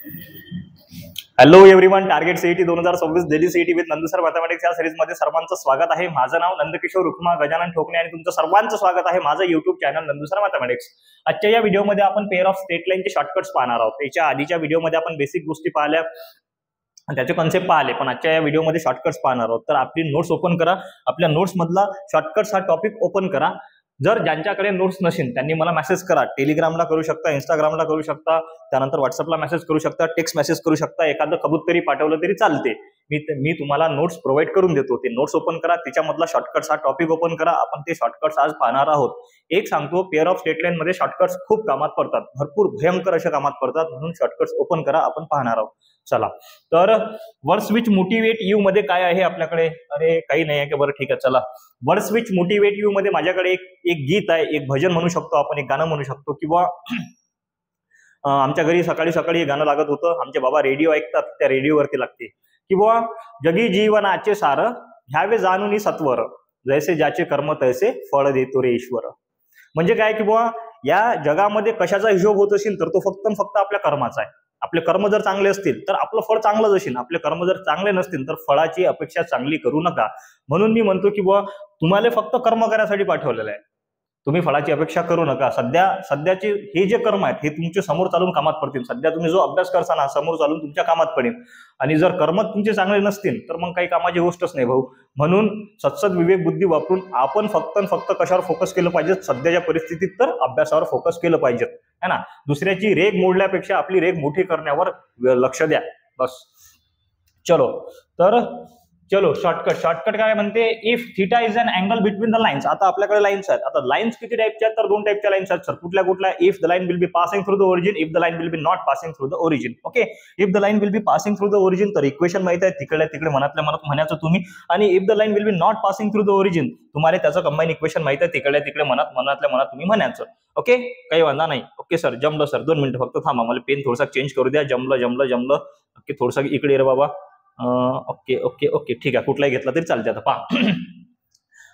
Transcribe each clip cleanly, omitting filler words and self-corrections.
Hello everyone, target CET 2026 Delhi CET with नंदुसर mathematics या सिरीजमध्ये सर्वांचं स्वागत आहे. माझं नाव नंदकिशोर रुक्मा गजानन ठोकणे आणि तुमचं सर्वांचं स्वागत आहे माझं युट्यूब चॅनल नंदुसर मॅथमॅटिक्स. आजच्या या व्हिडिओमध्ये आपण पेअर ऑफ स्ट्रेट लाईनचे शॉर्टकट्स पाहणार आहोत. याच्या आधीच्या व्हिडिओमध्ये आपण बेसिक गोष्टी पाहिल्या, त्याचे कॉन्सेप्ट पाहिले, पण आजच्या या व्हिडिओमध्ये शॉर्टकट्स पाहणार आहोत. तर आपली नोट्स ओपन करा, आपल्या नोट्स मधला शॉर्टकट्स हा टॉपिक ओपन करा. जर ज्यांच्याकडे नोट्स नसेल त्यांनी मला मेसेज करा. टेलिग्रामला करू शकता, इंस्टाग्रामला करू शकता, त्यानंतर व्हॉट्सअपला मेसेज करू शकता, टेक्स्ट मेसेज करू शकता, एखादं कबूतरी पाठवलं तरी चालते. मी तुम्हाला नोट्स प्रोव्हाइड करून देतो. ते नोट्स ओपन करा, त्याच्यामधला शॉर्टकट्स हा टॉपिक ओपन करा. आपण ते शॉर्टकट्स आज पाहणार आहोत. एक सांगतो, पेअर ऑफ स्ट्रेट लाईन मध्ये शॉर्टकट्स खूप कामात पडतात, भरपूर भयंकर अशा कामात पडतात, म्हणून शॉर्टकट्स ओपन करा, आपण पाहणार आहोत. चला, तर वर्ड्स विच मोटिवेट यू मध्ये काय आहे आपल्याकडे? अरे काही नाही आहे की? बरं ठीक आहे, चला. वर्ड्स विच मोटिवेट यू मध्ये माझ्याकडे एक गीत आहे, एक भजन म्हणू शकतो आपण, एक गाणं म्हणू शकतो. किंवा आमच्या घरी सकाळी सकाळी हे गाणं लागत होतं. आमचे बाबा रेडिओ ऐकतात, त्या रेडिओवरती लागते. किंवा जगी जीवनाचे सार घ्यावे जाणून सत्वर, जैसे ज्याचे कर्म तैसे फळ देतो रे ईश्वर. म्हणजे काय? किंवा या जगामध्ये कशाचा हिशोब होत असेल तर तो फक्त आपल्या कर्माचा आहे. आपले कर्म जर चांगले असतील तर आपलं फळ चांगलंच असेल. आपले कर्म जर चांगले नसतील तर फळाची अपेक्षा चांगली करू नका. म्हणून मी म्हणतो की बुवा, तुम्हाला फक्त कर्म करण्यासाठी पाठवलेलं आहे, तुम्ही फळाची अपेक्षा करू नका. सध्याचे हे जे कर्म आहेत हे तुमचे समोर चालून कामात पडतील. सध्या तुम्ही जो अभ्यास करता ना, समोर चालून तुमच्या कामात पडेल. आणि जर कर्म तुमचे चांगले नसतील तर मग काही कामाची गोष्टच नाही भाऊ. म्हणून सत्सद विवेक बुद्धी वापरून आपण फक्त कशावर फोकस केलं पाहिजे? सध्याच्या परिस्थितीत तर अभ्यासावर फोकस केलं पाहिजे, है ना. दुसऱ्याची रेग मोडल्यापेक्षा आपली रेग मोठी करण्यावर लक्ष द्या, बस. चलो शॉर्टकट काय म्हणते? If theta is an angle between the lines. आता आपल्याकडे लाईन्स आहेत. आता लाईन्स किती टाइपच्या आहेत? तर दोन टाइपच्या लाईन्स आहेत सर. कुठल्या? If the line will be passing through the origin, if the line will be not passing through the origin. Okay, if the line will be passing through the origin तर equation माहिती आहे, तिकडे मनातल्या मनात म्हणायचं तुम्ही. आणि if the line will be not passing through the origin, तुम्हाला त्याचं कंबाईन इक्वेशन माहिती आहे, तिकडे मनातल्या मनात तुम्ही म्हणायचं. ओके, काही वांधा नाही. ओके सर, जमलं सर. 2 मिनिटं फक्त थांबा, मला पेन थोडासा चेंज करू द्या. जमलं. ओके, थोडसा इकडे रे बाबा. ओके ठीक आहे, कुठलाही घेतला तरी चालते. आता पहा,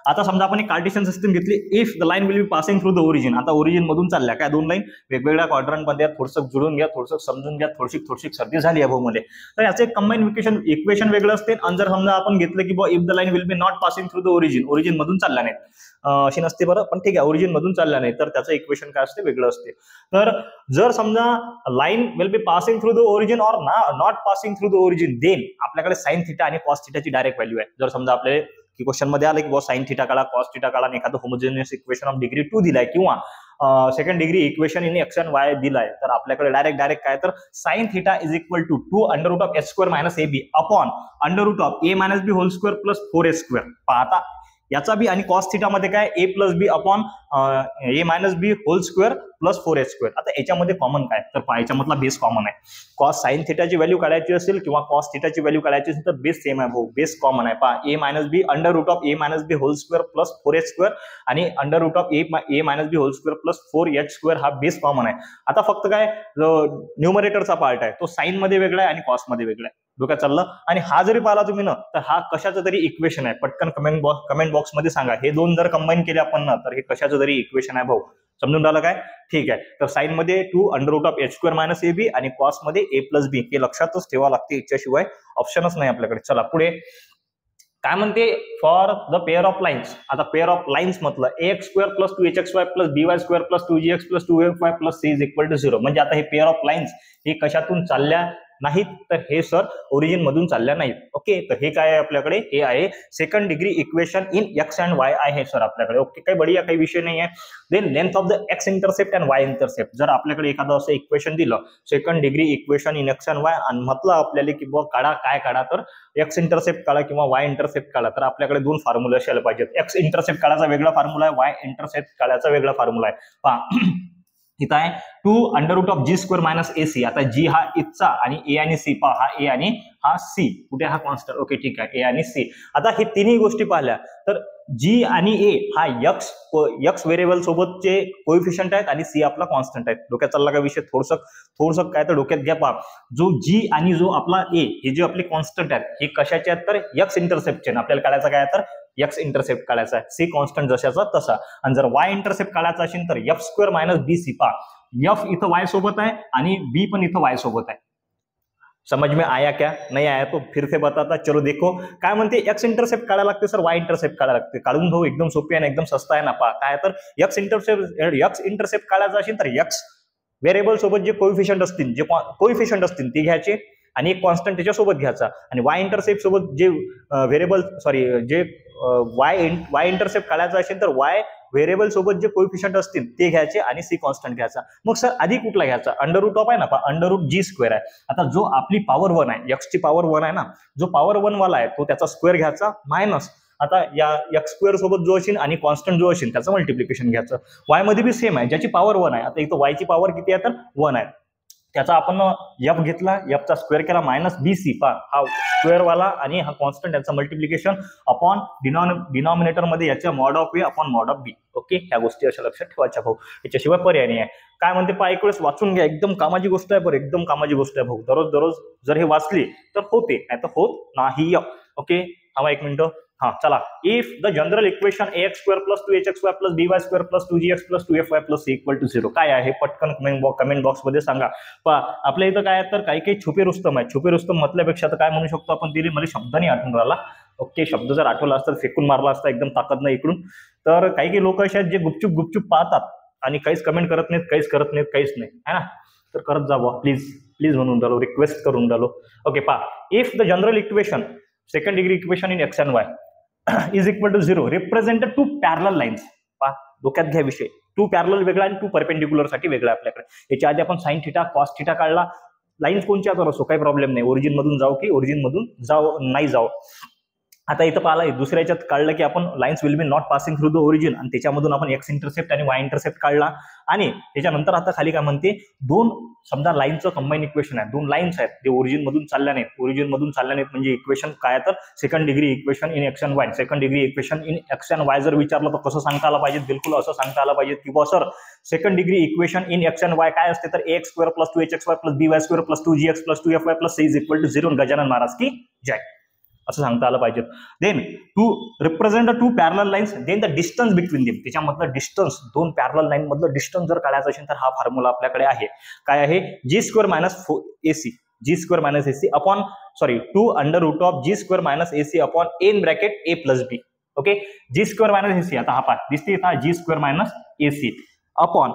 आता समजा आपण एक कार्टेशियन सिस्टम घेतली. If the line will be passing through the origin. आता ओरिजिन मधून चालल्या काय? दोन लाईन वेगवेगळ्या क्वाड्रंट मध्ये, थोडंसं जुळून घ्या, थोडंसं समजून घ्या, थोडीशी सर्दी झाली आहे भाऊ मध्ये. तर याचं एक कंबाईन इक्वेशन वेगळं असते. आणि जर समजा आपण घेतलं की if the line will be not passing through the origin मधून चालल्या नाही, अशी नसते बरं, पण ठीक आहे, ओरिजिन मधून चालल्या नाही तर त्याचं इक्वेशन काय असते? वेगळं असते. तर जर समजा line will be passing through the origin or not passing through the origin, then आपल्याकडे साइन थिटा आणि कॉस थिटाची डायरेक्ट व्हॅल्यू आहे. जर समजा आपल्याला क्वेश्चन मध्ये आलं की साइन थिटा काढा, कॉस थिटा काढा, आणि एखादं होमोजेनियस इक्वेशन ऑफ डिग्री 2 दिलाय, किंवा second degree equation in x and y दिलाय, तर आपल्याकडे डायरेक्ट काय? तर sine theta is equal to 2 under root of h square minus ab upon under root of a minus b whole square plus 4a square. पाहता याचा b. आणि cos theta मध्ये काय? a plus b upon a minus B whole square plus 4a square. आता याच्यामध्ये common काय? तर याच्यामधला बेस कॉमन आहे. कॉस साइन थिटाची व्हॅल्यू काढायची असेल किंवा कॉस थिटाची व्हॅल्यू काढायची असेल तर बेस सेम आहे भाऊ, बेस कॉमन आहे. पहा, a minus B under root of a minus B whole square plus 4a square आणि under root of a minus B whole square plus 4h square, हा base common आहे. आता फक्त काय न्यूमरेटरचा पार्ट आहे तो साइन मध्ये वेगळा आहे आणि कॉस मध्ये वेगळा आहे. डोक्यात चाललं. आणि हा जरी पाहिला तुम्ही ना, तर हा कशाचं तरी इक्वेशन आहे. पटकन कमेंट बॉक्स मध्ये सांगा. हे दोन जर कंबाईन केले आपण ना, तर हे कशाचं तरी इक्वेशन आहे भाऊ. समजून राहिलं काय? ठीक आहे. तर साइन मध्ये 2 under root of h square minus ab आणि कॉस मध्ये a प्लस b, हे लक्षातच ठेवा लागते, याच्याशिवाय ऑप्शनच नाही आपल्याकडे. चला पुढे काय म्हणते? For the pair of lines. आता पेअर ऑफ लाईन्स म्हटलं ax square plus 2hxy plus by square plus 2gx plus 2fy plus c is equal to 0. म्हणजे आता हे पेअर ऑफ लाईन्स हे कशातून चालल्या नाहीत, तर हे सर ओरिजिन मधून चालल्या नाहीत. ओके, तर हे काय आहे आपल्याकडे? हे आहे second degree equation in x and y आहे सर आपल्याकडे. ओके, काही बढिया, काही विषय नाही आहे. Then length of the x intercept and y intercept. जर आपल्याकडे एखादं असं इक्वेशन दिलं, second degree equation in x and y, आणि म्हटलं आपल्याला की बुवा काय काढा, तर एक्स इंटरसेप्ट काढा किंवा वाय इंटरसेप्ट काढा, तर आपल्याकडे दोन फॉर्म्युला असायला पाहिजेत. एक्स इंटरसेप्ट काढायचा वेगळा फॉर्म्युला आहे, वाय इंटरसेप्ट काढायचा वेगळा फॉर्म्युला आहे. पहा, इथं आहे 2 under root of G square minus ac. आता जी हा इथचा आणि a आणि c, पहा हा a आणि हा c, कुठे हा कॉन्स्टंट. ओके ठीक आहे, a आणि c. आता हे तिन्ही गोष्टी पाहिल्या तर g आणि a हा x व्हेरिएबल सोबतचे कोएफिशियंट आहेत आणि c आपला कॉन्स्टंट आहे. डोक्यात चालला का विषय? थोडंसं काय तर डोक्यात घ्या. पहा, जो g आणि जो आपला a हे जे आपले कॉन्स्टंट आहेत, हे कशाचे आहेत? तर x इंटरसेप्टचे. आपल्याला काढायचं काय? तर एक्स इंटरसेप्ट काढायचा आहे, सी कॉन्स्टंट जशाचा तसा. आणि जर वाय इंटरसेप्ट काढायचा असेल तर f square minus b c. पहा, एफ इथं वाय सोबत आहे आणि बी पण इथं वाय सोबत आहे. समझ में आया क्या? नहीं आया तो फिर से बताता. चलो देखो काय म्हणते, एक्स इंटरसेप्ट काढायला लागते सर, वाय इंटरसेप्ट काढायला लागते. काढून भाऊ एकदम सोपी आहे ना, एकदम सस्ता आहे ना. पहा काय तर एक्स इंटरसेप्ट काढायचा असेल तर एक्स व्हेरिएबल सोबत जे कोइफिशियंट असतील ते घ्यायचे आणि एक कॉन्स्टंट त्याच्यासोबत घ्यायचा, आणि वाय इंटरसेप्ट सोबत जे वाय इंटरसेप्ट काढायचा असेल तर वाय व्हेरिएबल सोबत जे कोइफिशियंट असतील ते घ्यायचे आणि सी कॉन्स्टंट घ्यायचा. मग सर आधी कुठला घ्यायचा? अंडर रूट ऑफ आहे ना, अंडर रूट जी स्क्वेअर आहे. आता जो आपली पॉवर 1 आहे, एक्स ची पॉवर 1 आहे ना, जो पॉवर 1 वाला आहे तो त्याचा स्क्वेअर घ्यायचा मायनस आता या एक्स स्क्वेअर सोबत जो असेल आणि कॉन्स्टंट जो असेल त्याचं मल्टिप्लिकेशन घ्यायचं. वाय मध्ये बी सेम आहे, ज्याची पॉवर 1 आहे. आता इथं वाय ची पॉवर किती आहे तर 1 आहे, त्याचा आपण एफ घेतला, एफचा स्क्वेअर केला मायनस बी सी, हा स्क्वेअर वाला आणि हा कॉन्स्टंट याचं मल्टिप्लिकेशन अपॉन डिनॉमिनेटर मध्ये याच्या mod of a upon mod of b. Okay, ह्या गोष्टी अशा लक्षात ठेवायच्या भाऊ, याच्याशिवाय पर्याय नाही आहे. काय म्हणते पहा, एक वेळेस वाचून घ्या, एकदम कामाची गोष्ट आहे, बरं एकदम कामाची गोष्ट आहे भाऊ. दररोज जर हे वाचली तर होते, नाही तर होत नाही. ओके, थांबा एक मिनिट. हाँ चला, if the general equation ax square plus 2hxy plus by square plus 2gx plus 2fy plus c equal to 0 काय आहे पटकन कमेंट बॉक्स मध्ये सांगा. आपल्या इथं काय तर काही छुपे रुस्तम आहे. छुपे रुस्तम म्हटल्यापेक्षा तर काय म्हणू शकतो आपण, दिली मला शब्द नाही आठवून राहिला. ओके, शब्द जर आठवला असता फेकून मारला असता एकदम ताकद नाही इकडून. तर काही लोक असे आहेत जे गुपचूप पाहतात आणि काहीच कमेंट करत नाहीत, काहीच नाही है ना. तर करत जावं प्लीज म्हणून राहिलो, रिक्वेस्ट करून राहिलो. ओके पहा, if the general equation second degree equation in x and Y is equal to 0 represent two parallel lines. पहा डोक्यात घ्या विषय, टू पॅरलल वेगळा आणि टू परपेंडिक्युलर साठी वेगळा. आपल्याकडे याच्या आधी आपण साइन थिटा कॉस थिटा काढला. लाईन्स कोणच्या तर असो काही प्रॉब्लेम नाही, ओरिजिन मधून जाऊ की ओरिजिन मधून नाही जाऊ. आता इथं पाहिला दुसऱ्या याच्यात काढलं की आपण lines will be not passing through the origin, आणि त्याच्यामधून आपण एक्स इंटरसेप्ट आणि वाय इंटरसेप्ट काढला. आणि त्याच्यानंतर आता खाली काय म्हणते, दोन समजा लाईनचं कंबाईन इक्वेशन आहे, दोन लाईन्स आहेत ते ओरिजिन मधून चालल्या नाहीत. म्हणजे इक्वेशन काय तर second degree equation in x and Y. Second degree equation in x and Y जर विचारलं तर कसं सांगता आलं पाहिजे, बिलकुल असं सांगता आलं पाहिजे की sir second degree equation in x and y काय असते तर ax square plus 2hxy plus by square plus 2gx plus 2fy plus c is equal to 0. Gajanan Maharaj की जय, असं सांगता आलं पाहिजे. Then to represent two parallel lines, then the distance between them. त्याच्यामधलं डिस्टन्स, दोन पॅरलल लाईन मधलं डिस्टन्स जर काढायचं असेल तर हा फॉर्म्युला आपल्याकडे आहे. काय आहे, G square minus ac upon 2 under root of G square minus ac upon in bracket a plus b. Okay, G square minus ac, आता हा पार्ट दिसते इथं G square minus ac upon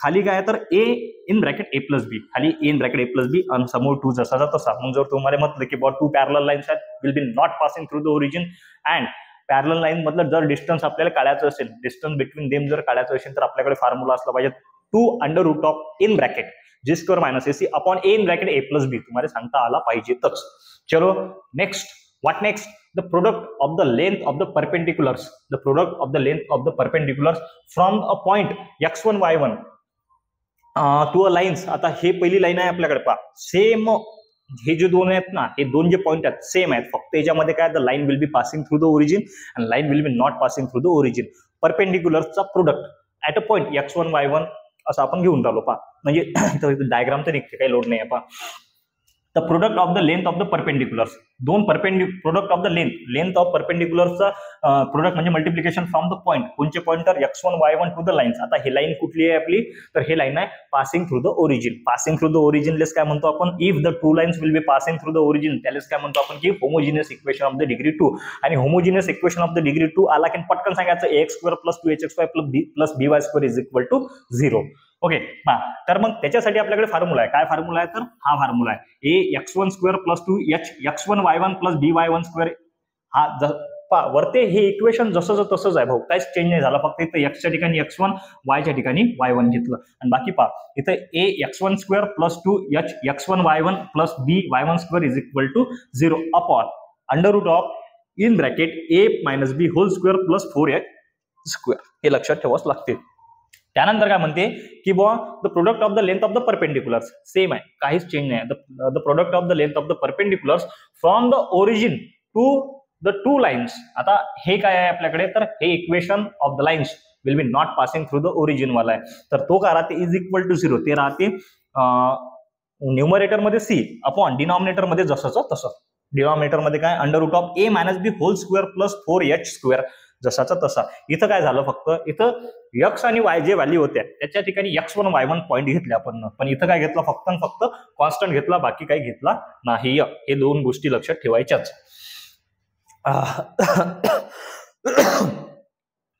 खाली काय तर a in bracket a plus B, खाली a in bracket a plus B आणि समोर 2 जसाचा तसा. मग जर तुम्हाला म्हटलं की टू पॅरलल लाईन्स आहेत will be not passing through the origin, and parallel line मधलं जर डिस्टन्स आपल्याला काढायचं असेल, डिस्टन्स बिटवीन देम जर काढायचं असेल तर आपल्याकडे फॉर्म्युला असला पाहिजे 2 under root of in bracket G square minus ac upon a in bracket a plus B तुम्हाला सांगता आला पाहिजेतच. चलो next, what next, the product of the length of the perpendiculars from a point x1 y1 to a lines. आता हे पहिली line आहे आपल्याकडे, पहा सेम हे जे दोन आहेत ना, हे दोन जे पॉईंट आहेत सेम आहेत, फक्त याच्यामध्ये काय the line will be passing through the origin and line will be not passing through the origin. परपेंडिक्युलरचा product at a point x1 y1 असं आपण घेऊन राहिलो. पहा म्हणजे डायग्राम तर निघते, काही लोड नाही आहे. पहा the product of the length of the perpendiculars, दोन product of the length of परपेंडिक्युलरचा प्रोडक्ट म्हणजे मल्टिप्लिकेशन फ्रॉम द पॉईंट, कोणचे पॉईंट तर x1 y1 to the lines. आता ही लाईन कुठली आहे आपली तर हे लाईन आहे passing through the origin. Passing through the origin less काय म्हणतो आपण, if the two lines will be passing through the origin त्यालेच काय म्हणतो आपण की homogeneous equation of the degree 2. आणि homogeneous equation of the degree 2 आला की पटकन सांगायचं ax square plus 2hxy plus by square is equal to 0. Okay, तर मग त्याच्यासाठी आपल्याकडे फॉर्म्युला आहे. काय फॉर्म्युला आहे तर हा फॉर्म्युला आहे ax1 square plus 2x1 y1 plus by1 square. हा वरते हे इक्वेशन जसं तसंच आहे भाऊ, काहीच चेंज नाही झाला, फक्त इथं x च्या ठिकाणी x1 y च्या ठिकाणी y1 घेतलं. आणि बाकी पहा इथं ax1 square plus 2x1 y1 plus by1 square is equal to 0 upon under root of in bracket a minus b whole square plus 4h square. हे लक्षात ठेवाच लागते. त्यानंतर काय म्हणते की the product of the length of the perpendiculars same आहे, काहीच चेंज नाही. The product of the length of the perpendiculars from the origin to the two lines. आता हे काय आहे आपल्याकडे तर हे equation of the lines will be not passing through the origin वाला आहे. तर तो काय राहते इज इक्वल टू 0, ते राहते न्यूमरेटर मध्ये c अपॉन डिनॉमिनेटर मध्ये जसंच तसं. डिनॉमिनेटर मध्ये काय under root of a minus b whole square plus 4h square. जसाचा तसा. इथं काय झालं, फक्त इथं एक्स आणि वाय जे व्हॅल्यू होत्या त्याच्या ठिकाणी x1 y1 पॉईंट घेतले आपण, पण इथं काय घेतला, फक्त आणि फक्त कॉन्स्टंट घेतला, बाकी काही घेतला नाही. हे दोन गोष्टी लक्षात ठेवायच्याच.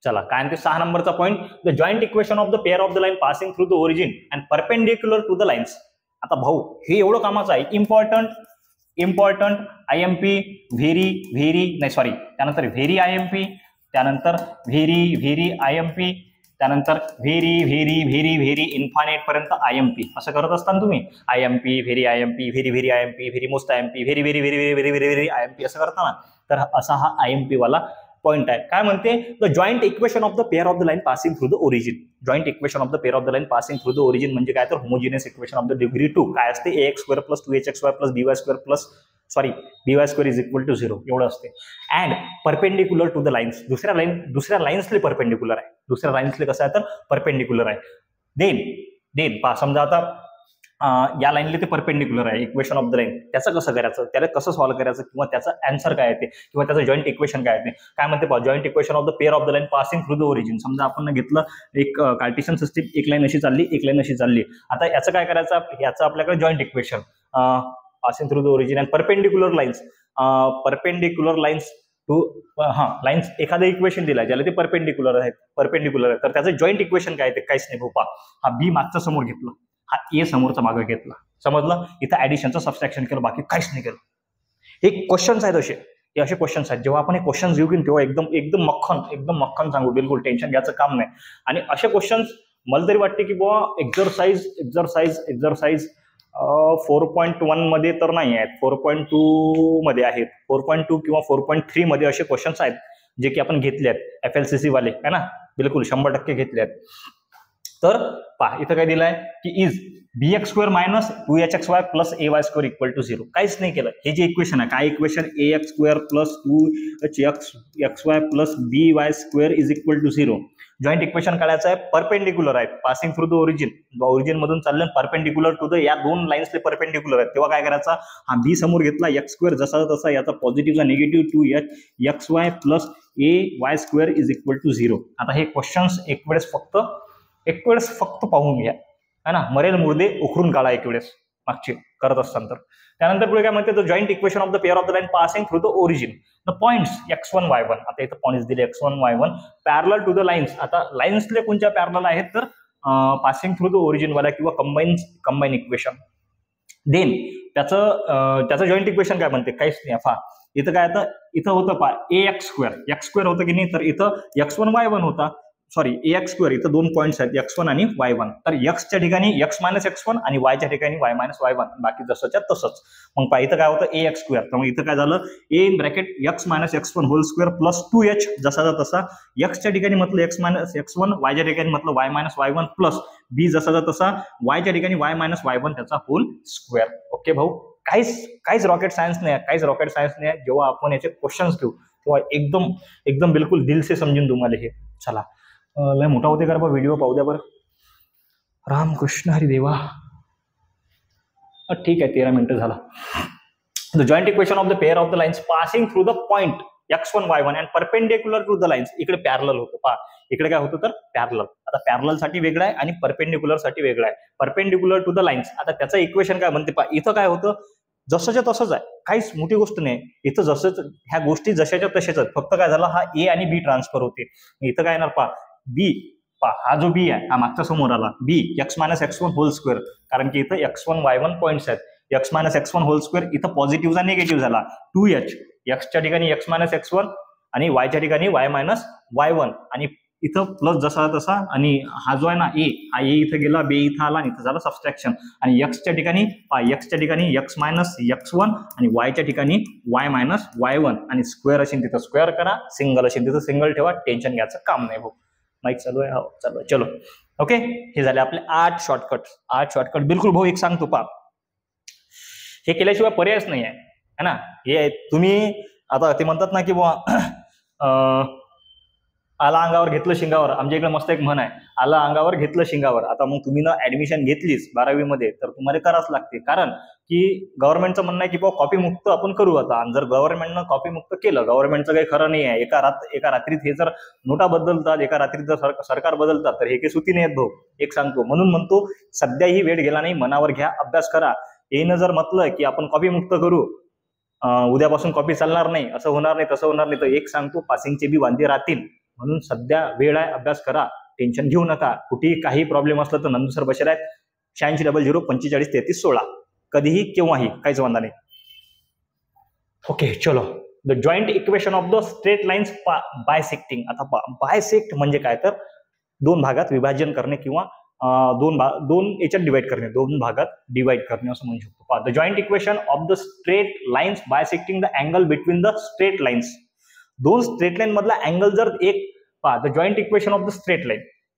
चला काय म्हणते 6 नंबरचा point, the joint equation of the pair of the line passing through the origin and perpendicular to the lines. आता भाऊ हे एवढं कामाचं आहे, इम्पॉर्टंट IMP, त्यानंतर व्हेरी IMP, त्यानंतर व्हेरी IMP, त्यानंतर व्हेरी इन्फानेट पर्यंत IMP असं करत असताना तुम्ही IMP, very IMP, very IMP, very most IMP, very IMP असं करताना, तर असा हा IMP वाला पॉइंट आहे. काय म्हणते, the joint equation of the pair of the line passing through the origin. Joint equation of the pair of the line passing through the origin म्हणजे काय, तर homogeneous equation of the degree 2 काय असते, ax² + 2hxy + by² is equal to 0 एवढं असते. And perpendicular to the lines, दुसऱ्या लाईन्सले perpendicular आहे. दुसऱ्या लाईन्सले कसं आहे, तर परपेंडिक्युलर आहे. देन पहा, समजा आता या लाईनले ते परपेंडिक्युलर आहे इक्वेशन ऑफ द लाईन, त्याचं कसं करायचं, त्याला कसं सॉल्व्ह करायचं, किंवा त्याचं आन्सर काय येते, किंवा त्याचं जॉईंट इक्वेशन काय येते. काय म्हणते पहा, joint equation of the pair of the line passing through the origin. समजा आपण घेतलं एक कार्टेशियन सिस्टीम, एक लाईन अशी चालली, एक लाईन अशी चालली. आता याचं काय करायचं, याचं आपल्याकडे joint equation passing through the origin and perpendicular lines two lines एखादं इक्वेशन दिलाय ज्याला ते परपेंडिक्युलर आहे, तर त्याचं जॉईंट इक्वेशन काय, ते काहीच नाही भोपा. हा बी मागचा समोर घेतला, हा ए समोरचा मागे घेतला, समजलं. इथं ऍडिशनचं सबस्ट्रॅक्शन केलं, बाकी काहीच नाही केलं. हे क्वेश्चन्स आहेत असे क्वेश्चन्स आहेत. जेव्हा आपण हे क्वेश्चन्स घेऊ तेव्हा एकदम मक्खन सांगू, बिलकुल टेन्शन घ्यायचं काम नाही. आणि असे क्वेश्चन्स मला तरी वाटते की बुवा एक्झरसाइज 4.1 मध्ये तर नाही आहेत, 4.2 मध्ये आहेत, 4.2 किंवा 4.3 मध्ये असे क्वेश्चन्स आहेत जे की आपण घेतले आहेत, FLCC वाले आहे ना, बिलकुल 100% घेतले आहेत. तर पहा इथं काय दिलंय की is bx² - 2hxy + ay² equal to 0. काहीच नाही केलं. हे जे इक्वेशन आहे, काय equation, ax² + 2hxy + by² is equal to 0. Joint equation काढायचं आहे, परपेंडिक्युलर आहे, पासिंग थ्रू द ओरिजिन मधून चाललं, परपेंडिक्युलर टू द, या दोन लाईन्सले परपेंडिक्युलर आहेत. तेव्हा काय करायचा, हा बी समोर घेतला, x² जसा तसा, याचा पॉझिटिव्हचा negative 2hxy + ay² is equal to 0. आता हे क्वेश्चन्स एक वेळेस फक्त पाहून घ्या, है ना, मरेल मुर्दे उखरून काढा एक वेळेस मागचे करत असताना. तर त्यानंतर पुढे काय म्हणते, the joint equation of the pair of the line passing through the origin, the points x1 y1. आता इथं पॉइंट्स दिले x1 y1 parallel to the lines. आता लाईन्सले कोणत्या पॅरलल आहेत, तर पासिंग थ्रू द ओरिजिन वाला किंवा कंबाईन इक्वेशन. देन त्याचं जॉईंट इक्वेशन काय म्हणते, काहीच नाही. फा इथं काय, आता इथं होतं पा x² होतं की नाही, तर इथं x1 y1 होता, सॉरी ax², इथं दोन पॉईंट्स आहेत x1 आणि y1. तर x च्या ठिकाणी x - x1 आणि y च्या ठिकाणी y - y1, बाकी जसंच्या तसंच. मग पहा इथं काय होतं, ax², तर मग इथं काय झालं, a in bracket x - x1 whole square plus 2h जसाचा तसा, x च्या ठिकाणी म्हटलं x - x1, y च्या ठिकाणी म्हटलं y - y1 प्लस b जसाचा तसा, y च्या ठिकाणी y - y1 त्याचा होल स्क्वेअर. ओके भाऊ, काहीच रॉकेट सायन्स नाही. जेव्हा आपण याचे क्वेश्चन्स घेऊ तेव्हा एकदम बिलकुल दिल से समजून तुम्हाला हे. चला लय मोठा होते का व्हिडिओ, पाहू द्या बरं. रामकृष्ण हरी देवा. ठीक आहे, 13 मिनिटं झाला. The joint equation of the pair of the lines passing through the point x1 y1 and perpendicular to the lines. इकडे पॅरलल होतं, पहा इकडे काय होतं, तर पॅरलल. आता पॅरलल साठी वेगळं आहे आणि परपेंडिक्युलर साठी वेगळं आहे. परपेंडिक्युलर टू द लाईन्स, आता त्याचं इक्वेशन काय म्हणते पहा, इथं काय होतं, जसंच्या तसंच आहे, काहीच मोठी गोष्ट नाही. इथं जसंच ह्या गोष्टी जशाच्या तशाच आहेत, फक्त काय झालं, हा ए आणि बी ट्रान्सफर होते. इथं काय येणार पहा, बी, हा जो बी आहे हा मागचा समोर आला, बी x - x1 होल स्क्वेअर, कारण की इथं x1 y1 पॉईंट्स आहेत. x - x1 होल स्क्वेअर, इथं पॉझिटिव्हचा निगेटिव्ह झाला, 2h, x च्या ठिकाणी x - x1 आणि y च्या ठिकाणी y - y1, आणि इथं प्लस जसा तसा, आणि हा जो आहे ना ए, हा ए इथं गेला, बे इथं आला, आणि इथं झालं सबस्ट्रॅक्शन. आणि x च्या ठिकाणी x - x1 आणि y च्या ठिकाणी y - y1, आणि स्क्वेअर असेल तिथं स्क्वेअर करा, सिंगल असेल तिथं सिंगल ठेवा, टेन्शन घ्यायचं काम नाही भाऊ. माईक चालू आहे, हो चालू आहे. चलो ओके, हे झाले आपले 8 शॉर्टकट. बिलकुल भाऊ एक सांगतो पहा, हे केल्याशिवाय पर्यायच नाही आहे, है ना. हे तुम्ही आता ते म्हणतात ना की बुवा आला अंगावर घेतलं शिंगावर, आमच्या इकडे मस्त एक म्हण आहे, आला अंगावर घेतलं शिंगावर. आता मग तुम्ही ना ऍडमिशन घेतलीच 12वी मध्ये, तर तुम्हाला करावंच लागते, कारण की गव्हर्नमेंटचं म्हणणं आहे की बाबा कॉपी मुक्त आपण करू आता, आणि जर गव्हर्नमेंटनं कॉपी मुक्त केलं, गव्हर्नमेंटचं काही खरं नाही आहे, एका रात्रीत हे जर नोटा बदलतात, एका रात्रीत जर सरकार बदलतात, तर हे काही सुती नाही आहेत भाऊ, एक सांगतो. म्हणून म्हणतो सध्या ही वेळ गेला नाही, मनावर घ्या, अभ्यास करा. येईनं जर म्हटलं की आपण कॉपी मुक्त करू, उद्यापासून कॉपी चालणार नाही, असं होणार नाही, तसं होणार नाही, तर एक सांगतो पासिंगचे बी वांदे राहतील. म्हणून सध्या वेळ आहे, अभ्यास करा, टेन्शन घेऊ नका. कुठेही काही प्रॉब्लेम असलं तर नंदू सर बसेल आहेत, 8600453316, कधीही केव्हाही, काहीच वांदा नाही. ओके चलो, the joint equation of the straight lines बायसेक्टिंग. आता बायसेक्ट म्हणजे काय, तर दोन भागात विभाजन करणे किंवा दोन याच्यात डिवाइड करणे, दोन भागात डिवाइड करणे असं म्हणू शकतो. The joint equation of the straight lines bisecting the angle between the straight lines. दोन स्ट्रेट लाईन मधला अँगल जर एक, the joint equation of the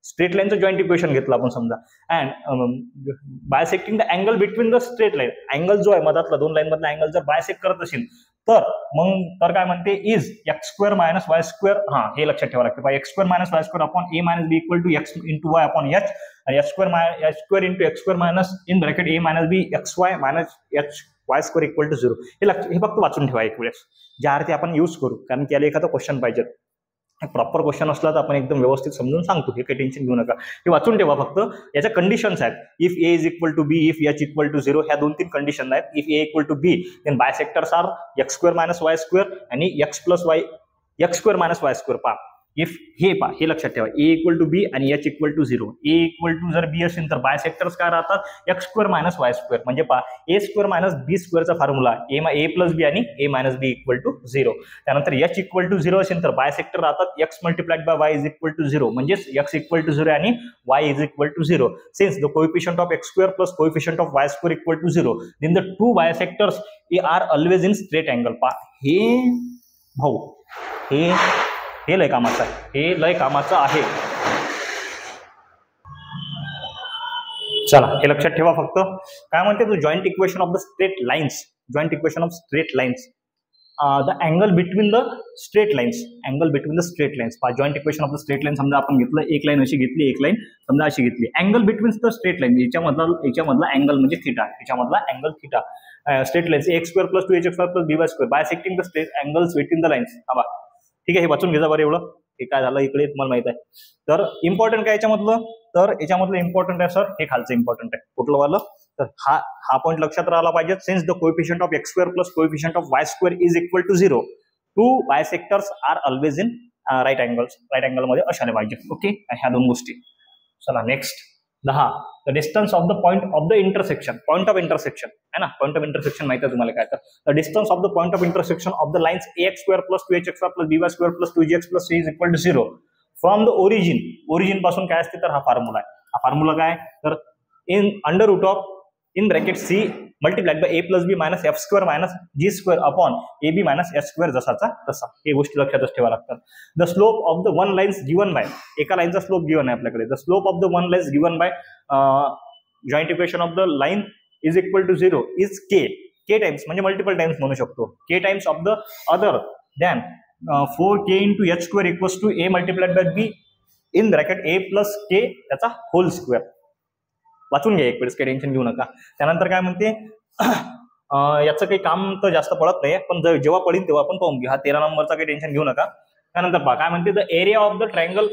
straight लाईनचं जॉईंट इक्वेशन घेतलं आपण समजा, and bisecting the angle between the straight line, angle जो आहे मधातला दोन लाईन मधला अँगल जर बायसेक्ट करत असेल तर मग तर काय म्हणते, इज x² - y², हे लक्षात ठेवा लागते, x² - y² upon a - b equal to x into y upon h, आणि h² into x² minus in bracket a - b xy minus hy² equal to 0. हे फक्त वाचून ठेवा एक वेळेस, ज्या अर्थी आपण यूज करू, कारण त्याला एखादा क्वेश्चन पाहिजे, प्रॉपर क्वेश्चन असला तर आपण एकदम व्यवस्थित समजून सांगतो, हे काही टेन्शन घेऊ नका. हे वाचून ठेवा फक्त. याच्या कंडिशन्स आहेत, if a is equal to b, if h equal to 0, ह्या 2-3 कंडिशन आहेत. If a equal to b, then bisectors are x² - y² आणि x² - y². पहा, इफ हे लक्षात ठेवा, a इक्वल टू b आणि h equal to 0. a equal to जर b असेल तर बायसेक्टर्स काय राहतात, x² - y². म्हणजे पहा, a² - b² चा फॉर्म्युला a प्लस b आणि a - b इक्वल टू 0. त्यानंतर h इक्वल टू 0 असेल तर बायसेक्टर राहतात x multiplied by y is equal to 0. म्हणजे x इक्वल टू 0 आणि y is equal to 0. Since the coefficient of x² plus coefficient of y² equal to 0, then the two bisectors are always in straight angle. पहा, हे भाऊ हे लय कामाचं आहे, हे लय कामाचं आहे. चला, हे लक्षात ठेवा फक्त. काय म्हणते, the joint equation of the straight lines, joint equation of straight lines, the angle between the straight lines, angle between the straight lines. Joint equation of the straight line समजा आपण घेतलं, एक लाईन अशी घेतली, एक लाईन समजा अशी घेतली, angle between the straight line, याच्यामधला अँगल म्हणजे थिटा, याच्यामधला angle theta. Straight lines x² + 2hx² + by² bisecting the straight angles between the lines. ठीक आहे, हे वाचून घ्या बरं एवढं. हे काय झालं इकडे तुम्हाला माहित आहे. तर इम्पॉर्टंट काय याच्यामधलं, तर याच्यामधलं इम्पॉर्टंट आहे सर, हे खालचं इम्पॉर्टंट आहे, कुठलं वालं, तर हा पॉईंट लक्षात राहिला पाहिजे. Since the coefficient of x² plus coefficient of y² is equal to 0, two bisectors are always in right angle मध्ये असायला पाहिजे. ओके, ह्या दोन गोष्टी. चला next 10, the distance of the point of the intersection. Point of intersection आहे ना, point of intersection माहिती आहे तुम्हाला काय, तर the distance of the point of intersection of the lines ax² + 2hx² + by² + 2gx + c is equal to 0 from the origin पासून काय असते, तर हा फॉर्म्युला आहे. हा फॉर्म्युला काय, तर in under root of in bracket c multiplied by a + b - f² - g² upon ab - h², जसाचा तसा. हे गोष्टी लक्षातच ठेवा लागतात. The slope of the one lines given by, एका लाईनचा स्लोप गिवन आहे आपल्याकडे, the slope of the one lines given by joint equation of the line is equal to 0 is k times, म्हणजे मल्टिपल टाइम्स म्हणू शकतो, k times of the other than 4k × h² equals to a multiplied by b in bracket a + k त्याचा whole square. वाचून घ्या एक वेळेस, काही tension घेऊ नका. त्यानंतर काय म्हणते, याचं काही काम तर जास्त पडत नाही, पण जेव्हा पडेल तेव्हा आपण पाहून घेऊ. हा 13 नंबरचा काही टेन्शन घेऊ नका. त्यानंतर पहा काय म्हणते, the area of the triangle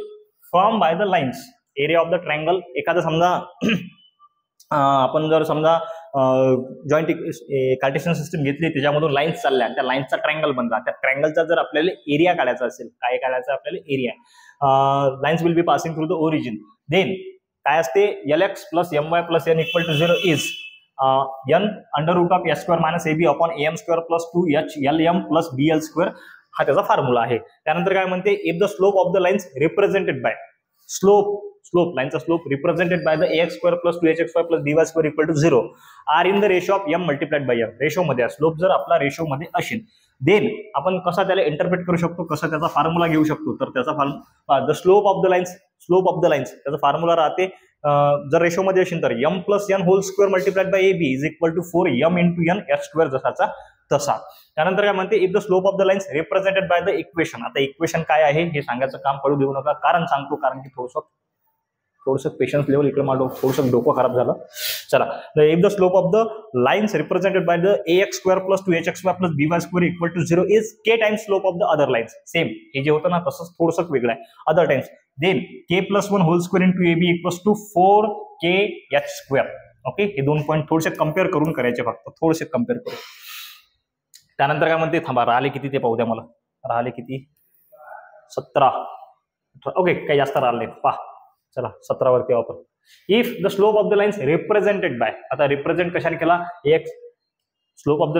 form by the lines. Area of the triangle, एखादं समजा आपण जर समजा जॉईंट कार्टेशियन सिस्टम घेतली, त्याच्यामधून लाईन्स चालल्या, त्या लाईन्सचा ट्रायंगल बनला, त्या ट्रायंगलचा जर आपल्याला एरिया काढायचा असेल, काय काढायचं आपल्याला area, lines will be passing through the origin, then काय असते, lx + my + n equal to 0 is n under root of s² - ab upon am² + 2h lm + bl². हा त्याचा फॉर्म्युला आहे. त्यानंतर काय म्हणते, if the slope of the lines represented by slope लाईनचा slope represented by the ax² + 2hx² + by² equal to 0 are in the ratio of m multiplied by m. Ratio मध्ये slope जर आपला रेशो मध्ये असेल, देन आपण कसा त्याला interpret करू शकतो, कसा त्याचा फॉर्म्युला घेऊ शकतो, तर त्याचा formula the slope of the lines त्याचा फॉर्म्युला राहते, जर रेशो मध्ये असेल तर m + n whole square multiplied by ab is equal to 4m × n h² जसाचा तसा. त्यानंतर काय म्हणते, if the slope of the lines represented by the equation. आता इक्वेशन काय आहे हे सांगायचं काम पडू देऊ नका, कारण सांगतो, कारण की थोडंसं थोडंसं पेशन्स लेवल इकडे माझं थोडंसं डोकं खराब झालं. चला, if the slope of the lines represented by the ax square plus 2hx plus by square equal to 0 is k times slope of the other lines. Same हे जे होतं ना तसंच थोडंसं वेगळं आहे. Other times then k plus 1 whole square into ab equals to 4kh square. Okay, हे 2 point थोडेसे कम्पेअर करून करायचे, फक्त थोडेसे कम्पेअर करून. त्यानंतर काय म्हणते, थांबा, राहिले किती ते पाहू द्या मला. राहिले किती, 17. ओके, काही जास्त राहिले पहा. चला 17 वरती वापर. If the slope of the lines represented bye, आता रिप्रेझेंट कशाने केला, x slope of the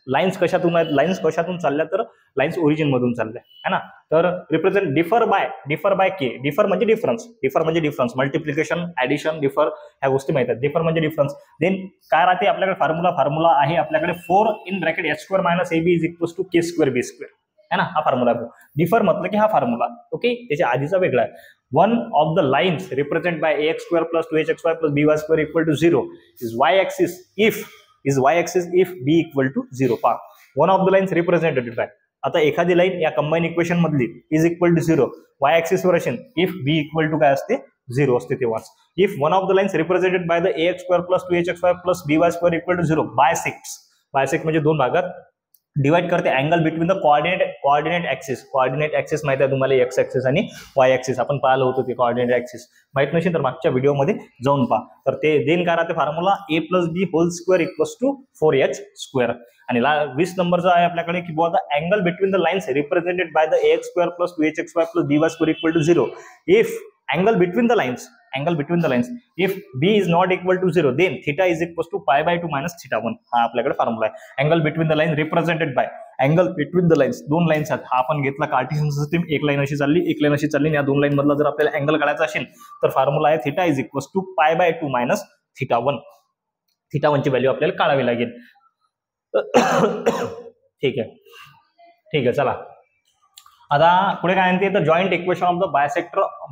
lines कशातून आहेत, लाइन्स कशातून चालल्या, तर लाइन्स ओरिजिन मधून चालल्या है ना. तर represent differ by K. Differ म्हणजे डिफरन्स, मल्टिप्लिकेशन, ऍडिशन, डिफर ह्या गोष्टी माहिती आहेत. डिफर म्हणजे डिफरन्स. देन काय राहते आपल्याकडे फॉर्म्युला आहे आपल्याकडे 4 in bracket h square minus ab is equals to k square b square है ना. हा फॉर्म्युला डिफर म्हटलं की हा फॉर्म्युला. ओके, त्याच्या आधीचा वेगळा आहे. One of the lines represented by ax square plus 2hxy plus by square equal to 0 is y-axis if b equal to 0. पहा, one of the lines represented by, आता एखादी लाईन या कंबाईन इक्वेशन मधली is equal to 0 y axis वर असेल if b equal to काय असते, 0 असते तेव्हाच. If one of the lines represented by the ax square plus 2hxy plus by square equal to 0 bisect म्हणजे दोन भागात डिवाइड करते angle between the coordinate axis. Coordinate axis माहिती आहे तुम्हाला, एक्स ऍक्सिस आणि वाय ऍक्सिस. आपण पाहिलं होतं ते कोऑर्डिनेट ऍक्सिस. माहित नसेल तर मागच्या व्हिडिओमध्ये जाऊन पहा. तर ते देन काय राहते formula a plus B whole square equals to 4h square. आणि 20 नंबरचा आहे आपल्याकडे की बुवा the angle between the lines represented by the ax square plus 2hxy plus by square equal to 0 if angle between the lines if b is not equal to 0 then theta is equals to pi by 2 minus theta 1. हा आपल्याकडे formula आहे. Angle between the line represented by, angle between the lines, दोन lines आहेत. हा आपण घेतला Cartesian system, एक line अशी चालली, या दोन लाईन मधला जर आपल्याला अँगल काढायचा असेल तर फॉर्म्युला आहे theta is equals to pi by 2 minus theta 1. Theta 1 ची व्हॅल्यू आपल्याला काढावी लागेल. ठीक आहे. चला आता पुढे काय म्हणते, तर joint equation of the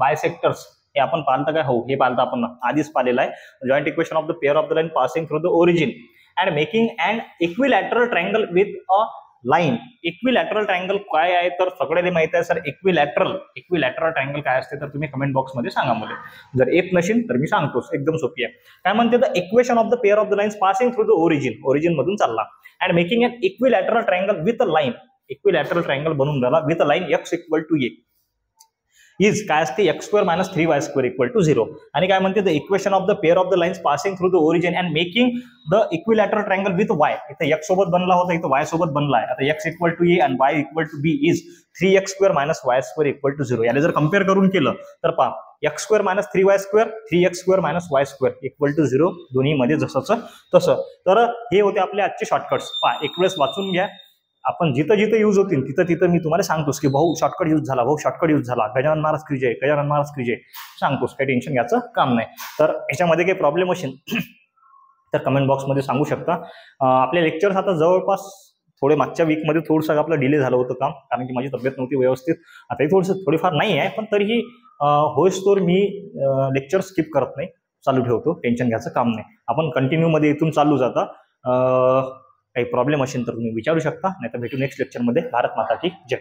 bisectors हे आपण पाहिलं काय, हो हे पाहिलं आपण आधीच पाहिलेलं आहे. Joint equation of the pair of the line passing through the origin and making and equilateral triangle with a line. Equilateral triangle काय आहे तर सगळ्याला माहिती आहे सर. इक्विलॅटरल ट्रायंगल काय असते तर तुम्ही कमेंट बॉक्स मध्ये सांगा मला. जर येत नसेल तर मी सांगतोच, एकदम सोपी आहे. काय म्हणते, the equation of the pair of the lines passing through the origin मधून चालला and making an equilateral triangle with a line. Equilateral triangle बनवून झाला with a line x equal to a is काय असते, x square minus 3y square equal to 0. आणि काय म्हणते, the equation of the pair of the lines passing through the origin and making the equilateral triangle with y. इथे x सोबत बनला होता, इथे y सोबत बनला आहे. आता x इक्वल टू a आणि y equal to b is 3x square minus y square equal to 0. याला जर कम्पेअर करून केलं तर पहा, x square minus 3y square, 3x square minus y square equal to 0, दोन्ही मध्ये जसंच तसं. तर हे होते आपले आजचे शॉर्टकट्स. पहा, एक वेळेस वाचून घ्या. आपण जिथं यूज होतील तिथं मी तुम्हाला सांगतोस की भाऊ शॉर्टकट यूज झाला, गजानन महाराज की जय सांगतोस. काही टेन्शन घ्यायचं काम नाही. तर याच्यामध्ये काही प्रॉब्लेम असेल तर कमेंट बॉक्समध्ये सांगू शकता. आपले लेक्चर्स आता जवळपास थोडे मागच्या वीकमध्ये थोडंसं आपलं डिले झालं होतं काम, कारण की माझी तब्येत नव्हती व्यवस्थित. आताही थोडीफार नाही आहे, पण तरीही होईस्तोवर मी लेक्चर स्किप करत नाही, चालू ठेवतो. टेन्शन घ्यायचं काम नाही. आपण कंटिन्यू मध्ये इथून चालू जाता. काही प्रॉब्लेम असेल तर तुम्ही विचारू शकता, नाही तर भेटू नेक्स्ट लेक्चरमध्ये. भारत माता की जय.